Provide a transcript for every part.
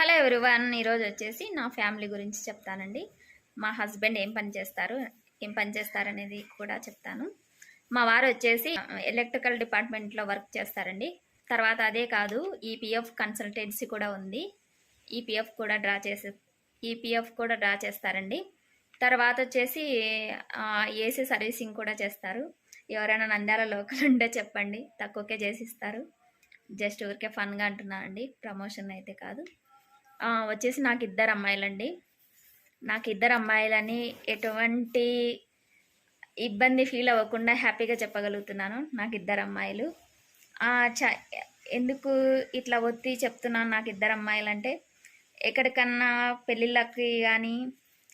Hello everyone, ఈరోజు వచ్చేసి నా ఫ్యామిలీ గురించి చెప్తానండి. మా హస్బెండ్ ఏం పని చేస్తారనేది కూడా చెప్తాను. మా వారు వచ్చేసి ఎలక్ట్రికల్ డిపార్ట్మెంట్లో వర్క్ చేస్తారండి. తర్వాత అదే కాదు, ఈపీఎఫ్ కన్సల్టెన్సీ కూడా ఉంది. ఈపీఎఫ్ కూడా డ్రా చేస్తారండి. తర్వాత వచ్చేసి ఏసీ సర్వీసింగ్ కూడా చేస్తారు. ఎవరైనా నంద్యాల లోకల్ ఉంటే చెప్పండి, తక్కువకే చేసిస్తారు. జస్ట్ ఊరికే ఫన్గా అంటున్నా అండి, ప్రమోషన్ అయితే కాదు. వచ్చేసి నాకు ఇద్దరు అమ్మాయిలండి. ఎటువంటి ఇబ్బంది ఫీల్ అవ్వకుండా హ్యాపీగా చెప్పగలుగుతున్నాను. నాకు ఇద్దరు అమ్మాయిలు. ఎందుకు ఇట్లా ఒత్తి చెప్తున్నాను నాకు ఇద్దరు అమ్మాయిలు అంటే, ఎక్కడికన్నా పెళ్ళిళ్ళకి కానీ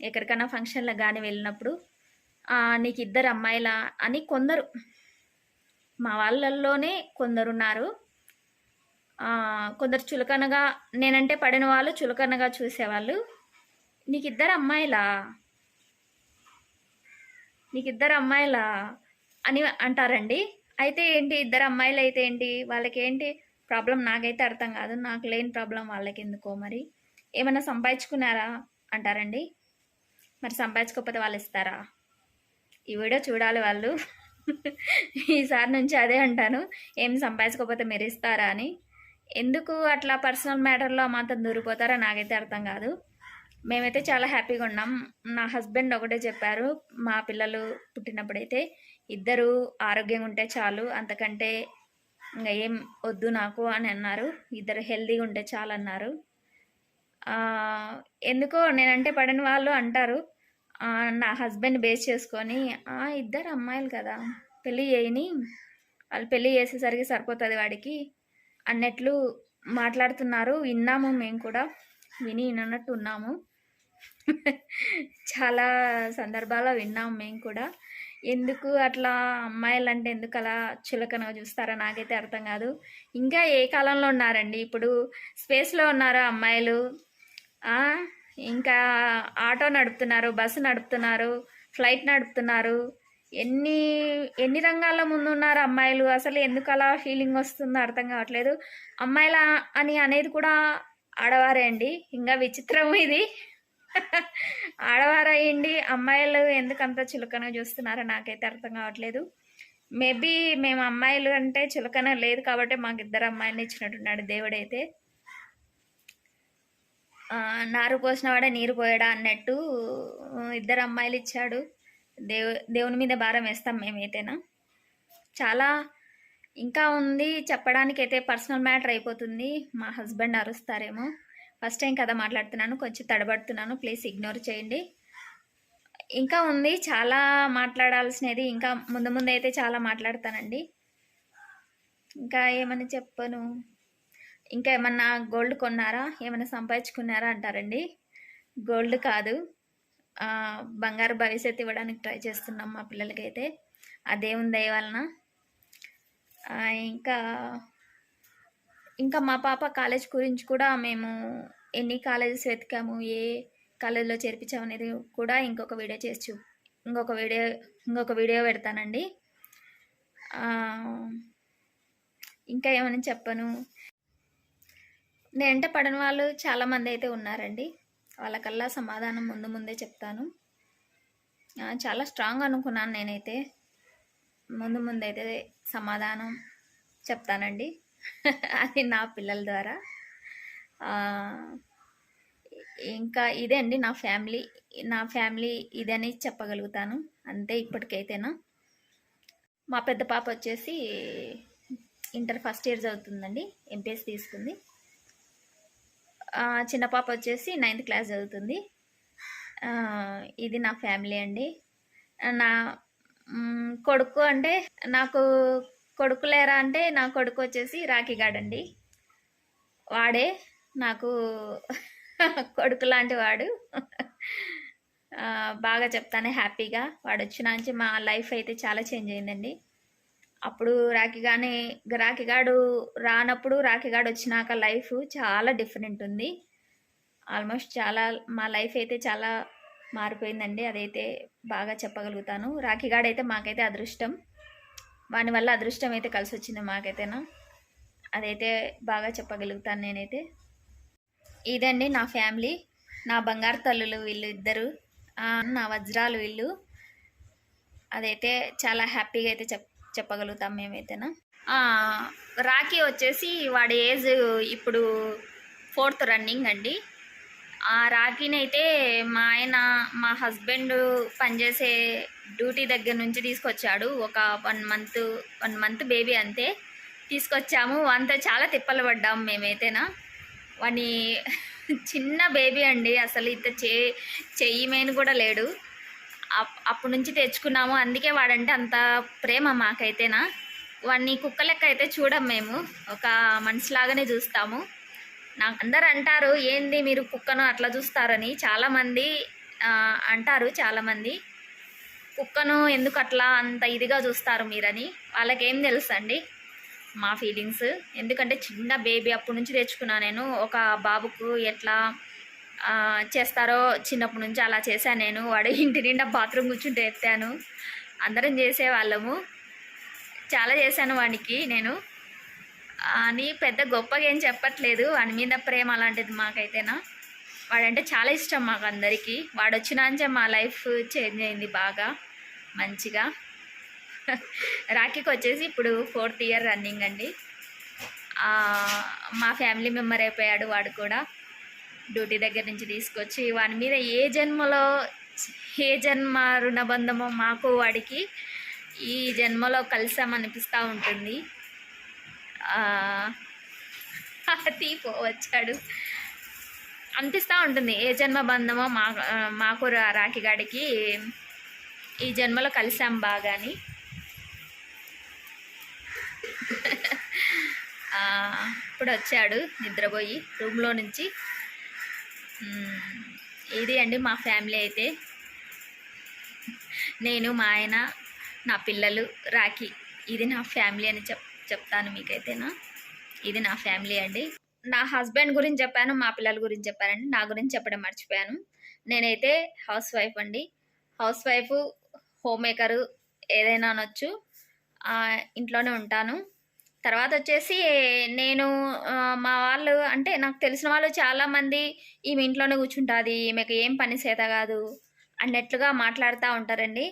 ఎక్కడికన్నా ఫంక్షన్లకు కానీ వెళ్ళినప్పుడు నీకు ఇద్దరు అమ్మాయిలా అని కొందరు, మా వాళ్ళల్లోనే కొందరున్నారు. కొందరు చులకనగా, నేనంటే పడిన వాళ్ళు చులకనగా చూసేవాళ్ళు. నీకు ఇద్దరు అమ్మాయిలా అని అంటారండి. అయితే ఏంటి, ఇద్దరు అమ్మాయిలు అయితే ఏంటి, వాళ్ళకి ఏంటి ప్రాబ్లం నాకైతే అర్థం కాదు. నాకు లేని ప్రాబ్లం వాళ్ళకి ఎందుకో. మరి ఏమైనా సంపాదించుకున్నారా అంటారండి. మరి సంపాదించుకోకపోతే వాళ్ళు ఇస్తారా? ఈ వీడియో చూడాలి వాళ్ళు. ఈసారి నుంచి అదే అంటాను, ఏం సంపాదించుకోకపోతే మీరు ఇస్తారా అని. ఎందుకు అట్లా పర్సనల్ మ్యాటర్లో మాత్రం దూరిపోతారో నాకైతే అర్థం కాదు. మేమైతే చాలా హ్యాపీగా ఉన్నాం. నా హస్బెండ్ ఒకటే చెప్పారు, మా పిల్లలు పుట్టినప్పుడైతే ఇద్దరు ఆరోగ్యంగా ఉంటే చాలు, అంతకంటే ఇంకా ఏం వద్దు నాకు అని అన్నారు. ఇద్దరు హెల్తీగా ఉంటే చాలు అన్నారు. ఎందుకో నేనంటే పడిన వాళ్ళు అంటారు, నా హస్బెండ్ బేస్ చేసుకొని ఇద్దరు అమ్మాయిలు కదా, పెళ్ళి చేయని, వాళ్ళు పెళ్ళి చేసేసరికి సరిపోతుంది వాడికి అన్నట్లు మాట్లాడుతున్నారు. విన్నాము, మేము కూడా విన్నట్టు ఉన్నాము. చాలా సందర్భాల్లో విన్నాము మేము కూడా. ఎందుకు అట్లా అమ్మాయిలు అంటే ఎందుకు అలా చులకనగా చూస్తారో నాకైతే అర్థం కాదు. ఇంకా ఏ కాలంలో ఉన్నారండి, ఇప్పుడు స్పేస్లో ఉన్నారు అమ్మాయిలు. ఇంకా ఆటో నడుపుతున్నారు, బస్సు నడుపుతున్నారు, ఫ్లైట్ నడుపుతున్నారు. ఎన్ని రంగాల్లో ముందున్నారు అమ్మాయిలు. అసలు ఎందుకు అలా ఫీలింగ్ వస్తుందో అర్థం కావట్లేదు. అమ్మాయిల అని అనేది కూడా ఆడవారే అండి. ఇంకా విచిత్రం ఇది. ఆడవారయ్యండి అమ్మాయిలు ఎందుకు అంత చులకన చూస్తున్నారో నాకైతే అర్థం కావట్లేదు. మేబీ మేము అమ్మాయిలు అంటే చులకన లేదు కాబట్టి మాకు ఇద్దరు అమ్మాయిలు ఇచ్చినట్టున్నాడు దేవుడైతే. నారు పోసిన వాడే నీరు పోయాడా అన్నట్టు ఇద్దరు అమ్మాయిలు ఇచ్చాడు. దేవుని మీద భారం వేస్తాం మేమైతేనా. చాలా ఇంకా ఉంది చెప్పడానికైతే, పర్సనల్ మ్యాటర్ అయిపోతుంది. మా హస్బెండ్ అరుస్తారేమో. ఫస్ట్ టైం కదా మాట్లాడుతున్నాను, కొంచెం తడబడుతున్నాను, ప్లీజ్ ఇగ్నోర్ చేయండి. ఇంకా ఉంది చాలా మాట్లాడాల్సినది. ఇంకా ముందు అయితే చాలా మాట్లాడతానండి. ఇంకా ఏమని చెప్పను. ఇంకా ఏమన్నా గోల్డ్ కొన్నారా, ఏమైనా సంపాదించుకున్నారా అంటారండి. గోల్డ్ కాదు, బంగారు భవిష్యత్తు ఇవ్వడానికి ట్రై చేస్తున్నాం మా పిల్లలకైతే, ఆ దేవుని దయ వలన. ఇంకా మా పాప కాలేజ్ గురించి కూడా మేము ఎన్ని కాలేజెస్ వెతికాము, ఏ కాలేజీలో చేర్పించాము అనేది కూడా ఇంకొక వీడియో పెడతానండి. ఇంకా ఏమని చెప్పను. నేనంటే పడిన వాళ్ళు చాలామంది అయితే ఉన్నారండి. వాళ్ళకల్లా సమాధానం ముందే చెప్తాను. చాలా స్ట్రాంగ్ అనుకున్నాను నేనైతే. ముందైతే సమాధానం చెప్తానండి. అది నా పిల్లల ద్వారా. ఇంకా ఇదే అండి నా ఫ్యామిలీ ఇదని చెప్పగలుగుతాను అంతే ఇప్పటికైతేనా. మా పెద్ద పాప వచ్చేసి ఇంటర్ ఫస్ట్ ఇయర్ చదువుతుందండి, ఎంపీఎస్ తీసుకుంది. చిన్న పాప వచ్చేసి 9th క్లాస్ చదువుతుంది. ఇది నా ఫ్యామిలీ అండి. నా కొడుకు అంటే, నాకు కొడుకు లేరా అంటే, నా కొడుకు వచ్చేసి రాఖీగాడ్ అండి. వాడే నాకు కొడుకు లాంటి వాడు. బాగా చెప్తానే హ్యాపీగా. వాడు వచ్చిన నుంచి మా లైఫ్ అయితే చాలా చేంజ్ అయిందండి. అప్పుడు రాఖీగాడు రానప్పుడు, రాఖీగాడు వచ్చినాక లైఫ్ చాలా డిఫరెంట్ ఉంది. ఆల్మోస్ట్ మా లైఫ్ అయితే చాలా మారిపోయిందండి. అదైతే బాగా చెప్పగలుగుతాను. రాఖీగాడైతే మాకైతే అదృష్టం, వాని వల్ల అదృష్టం అయితే కలిసి వచ్చింది మాకైతేనా. అదైతే బాగా చెప్పగలుగుతాను నేనైతే. ఇదండి నా ఫ్యామిలీ, నా బంగారు తల్లులు వీళ్ళు ఇద్దరు, నా వజ్రాలు వీళ్ళు. అదైతే చాలా హ్యాపీగా అయితే చెప్పగలుగుతాం మేమైతేనా. రాఖీ వచ్చేసి వాడి ఏజ్ ఇప్పుడు 4th రన్నింగ్ అండి. ఆ రాఖీని అయితే మా ఆయన, మా హస్బెండ్ పనిచేసే డ్యూటీ దగ్గర నుంచి తీసుకొచ్చాడు. ఒక 1 మంత్ బేబీ అంతే తీసుకొచ్చాము. అంతా చాలా తిప్పలు పడ్డాము మేమైతేనా. వాడిని చిన్న బేబీ అండి, అసలు ఇంత చెయ్యి మేను కూడా లేడు. అప్పటి నుంచి తెచ్చుకున్నాము, అందుకే వాడంటే అంత ప్రేమ మాకైతేనా. వాడిని కుక్క లెక్క అయితే చూడం మేము, ఒక మనిషిలాగానే చూస్తాము. నాకు అందరు అంటారు ఏంది మీరు కుక్కను అట్లా చూస్తారని, చాలామంది అంటారు. చాలామంది కుక్కను ఎందుకు అట్లా అంత ఇదిగా చూస్తారు మీరని. వాళ్ళకేం తెలుసు అండి మా ఫీలింగ్స్. ఎందుకంటే చిన్న బేబీ అప్పటి నుంచి తెచ్చుకున్నా నేను. ఒక బాబుకు ఎట్లా చేస్తారో చిన్నప్పటి నుంచి అలా చేశాను నేను. వాడు ఇంటి నిండా బాత్రూమ్ కూర్చుంటే ఎత్తాను, అందరం చేసేవాళ్ళము. చాలా చేశాను వాడికి నేను అని. పెద్ద గొప్పగా ఏం చెప్పట్లేదు, వాడి మీద ప్రేమ అలాంటిది మాకైతేనా. వాడంటే చాలా ఇష్టం మాకు అందరికీ. వాడు వచ్చినాంచే మా లైఫ్ చేంజ్ అయింది బాగా మంచిగా. రాఖీకి వచ్చేసి ఇప్పుడు 4th ఇయర్ రన్నింగ్ అండి. మా ఫ్యామిలీ మెంబర్ అయిపోయాడు వాడు కూడా. డ్యూటీ దగ్గర నుంచి తీసుకొచ్చి వాడి మీద ఏ జన్మ రుణబంధమో మాకు వాడికి ఈ జన్మలో కలిసామనిపిస్తూ ఉంటుంది. తీపో వచ్చాడు అనిపిస్తూ ఉంటుంది. ఏ జన్మ బంధమో మాకు రాఖీ గాడికి ఈ జన్మలో కలిసాం బాగాని. ఇప్పుడు వచ్చాడు నిద్రపోయి రూమ్లో నుంచి. ఇది అండి మా ఫ్యామిలీ అయితే. నేను, మా ఆయన, నా పిల్లలు, రాఖీ. ఇది నా ఫ్యామిలీ అని చెప్తాను మీకైతేనా. ఇది నా ఫ్యామిలీ అండి. నా హస్బెండ్ గురించి చెప్పాను, మా పిల్లల గురించి చెప్పానండి. నా గురించి చెప్పడం మర్చిపోయాను. నేనైతే హౌస్ వైఫ్ అండి. హౌస్ వైఫ్, హోమ్ మేకరు ఏదైనా అనొచ్చు. ఇంట్లోనే ఉంటాను. తర్వాత వచ్చేసి నేను మా వాళ్ళు అంటే నాకు తెలిసిన వాళ్ళు చాలామంది ఈమె ఇంట్లోనే కూర్చుంటుంది, ఈమెకు ఏం పని చేత కాదు అన్నట్లుగా మాట్లాడుతూ ఉంటారండి.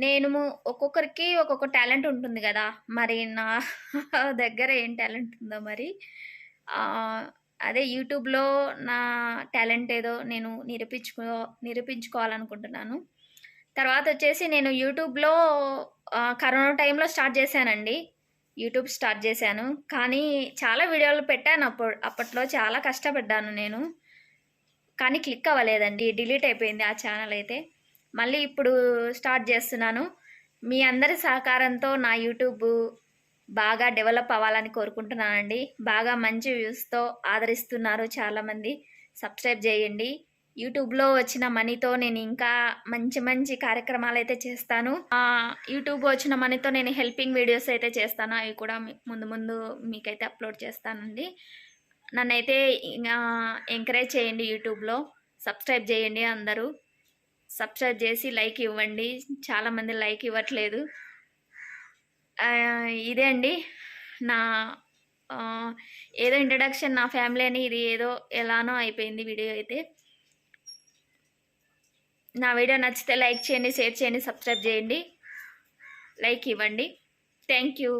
నేను ఒక్కొక్కరికి ఒక్కొక్క టాలెంట్ ఉంటుంది కదా, మరి నా దగ్గర ఏం టాలెంట్ ఉందో మరి అదే యూట్యూబ్లో నా టాలెంట్ ఏదో నేను నిరూపించుకోవాలనుకుంటున్నాను. తర్వాత వచ్చేసి నేను యూట్యూబ్లో కరోనా టైంలో స్టార్ట్ చేశానండి. యూట్యూబ్ స్టార్ట్ చేశాను, కానీ చాలా వీడియోలు పెట్టాను. అప్పట్లో చాలా కష్టపడ్డాను నేను, కానీ క్లిక్ అవ్వలేదండి, డిలీట్ అయిపోయింది ఆ ఛానల్ అయితే. మళ్ళీ ఇప్పుడు స్టార్ట్ చేస్తున్నాను. మీ అందరి సహకారంతో నా యూట్యూబ్ బాగా డెవలప్ అవ్వాలని కోరుకుంటున్నానండి. బాగా మంచి వ్యూస్తో ఆదరిస్తున్నారు చాలామంది. సబ్స్క్రైబ్ చేయండి. యూట్యూబ్లో వచ్చిన మనీతో నేను ఇంకా మంచి మంచి కార్యక్రమాలు అయితే చేస్తాను. యూట్యూబ్ వచ్చిన మనీతో నేను హెల్పింగ్ వీడియోస్ అయితే చేస్తాను. అవి కూడా ముందు మీకైతే అప్లోడ్ చేస్తానండి. నన్నైతే ఎంకరేజ్ చేయండి. యూట్యూబ్లో సబ్స్క్రైబ్ చేయండి. అందరూ సబ్స్క్రైబ్ చేసి లైక్ ఇవ్వండి. చాలామంది లైక్ ఇవ్వట్లేదు. ఇదే అండి నా ఏదో ఇంట్రడక్షన్ నా ఫ్యామిలీ అని. ఇది ఏదో ఎలానో అయిపోయింది వీడియో అయితే. నా వీడియో నచ్చితే లైక్ చేయండి, షేర్ చేయండి, సబ్స్క్రైబ్ చేయండి, లైక్ ఇవ్వండి. Thank you.